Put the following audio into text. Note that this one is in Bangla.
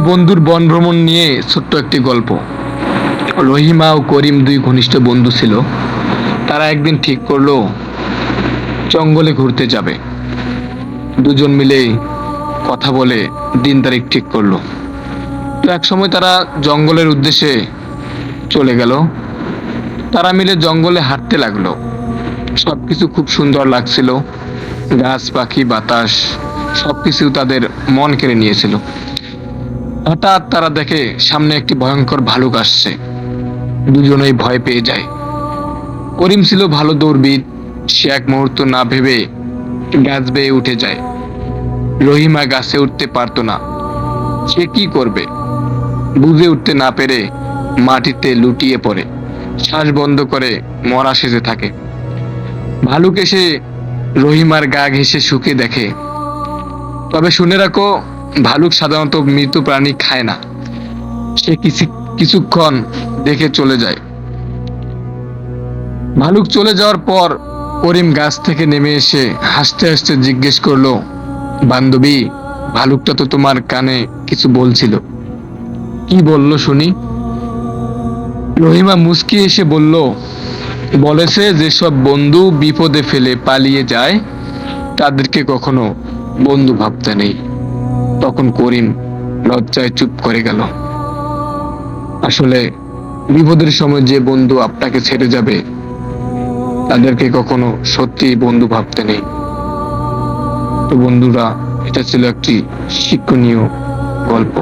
বন্ধুর বন ভ্রমণ নিয়ে ছোট্ট একটি গল্প। রহিমা ও করিম দুই ঘনিষ্ঠ বন্ধু ছিল। তারা একদিন ঠিক করলো জঙ্গলে ঘুরতে যাবে। দুজন মিলে কথা বলে দিন তারিখ ঠিক করলো। তো এক সময় তারা জঙ্গলের উদ্দেশ্যে চলে গেল। তারা মিলে জঙ্গলে হাঁটতে লাগলো। সবকিছু খুব সুন্দর লাগছিল। গাছ, পাখি, বাতাস সবকিছু তাদের মন কেড়ে নিয়েছিল। হঠাৎ তারা দেখে সামনে একটি ভয়ঙ্কর ভালুক আসছে। দুজনেই ভয় পেয়ে যায়। করিম ছিল ভালো দৌড়বিদ। সে এক মুহূর্ত না ভেবে গাছ বেয়ে উঠে যায়। রহিমা গাছে উঠতে পারতো না। সে কি করবে বুঝে উঠতে না পেরে মাটিতে লুটিয়ে পড়ে, শ্বাস বন্ধ করে মরা সেজে থাকে। ভালুক এসে রহিমার গা ঘেঁষে শুকে দেখে। তবে শুনে রাখো, ভালুক সাধারণত মৃত প্রাণী খায় না। সে কিছুক্ষণ দেখে চলে যায়। ভালুক চলে যাওয়ার পর করিম গাছ থেকে নেমে এসে হাসতে হাসতে জিজ্ঞেস করলো, বান্ধবী, ভালুকটা তো তোমার কানে কিছু বলছিল। কি বললো শুনি? রহিমা মুচকি এসে বলল, বলেছে যেসব বন্ধু বিপদে ফেলে পালিয়ে যায় তাদেরকে কখনো বন্ধু ভাবতে নেই। তখন করিম লজ্জায় চুপ করে গেল। আসলে বিপদের সময় যে বন্ধু আপনাকে ছেড়ে যাবে তাদেরকে কখনো সত্যি বন্ধু ভাবতে নেই। তো বন্ধুরা, এটা ছিল একটি শিক্ষণীয় গল্প।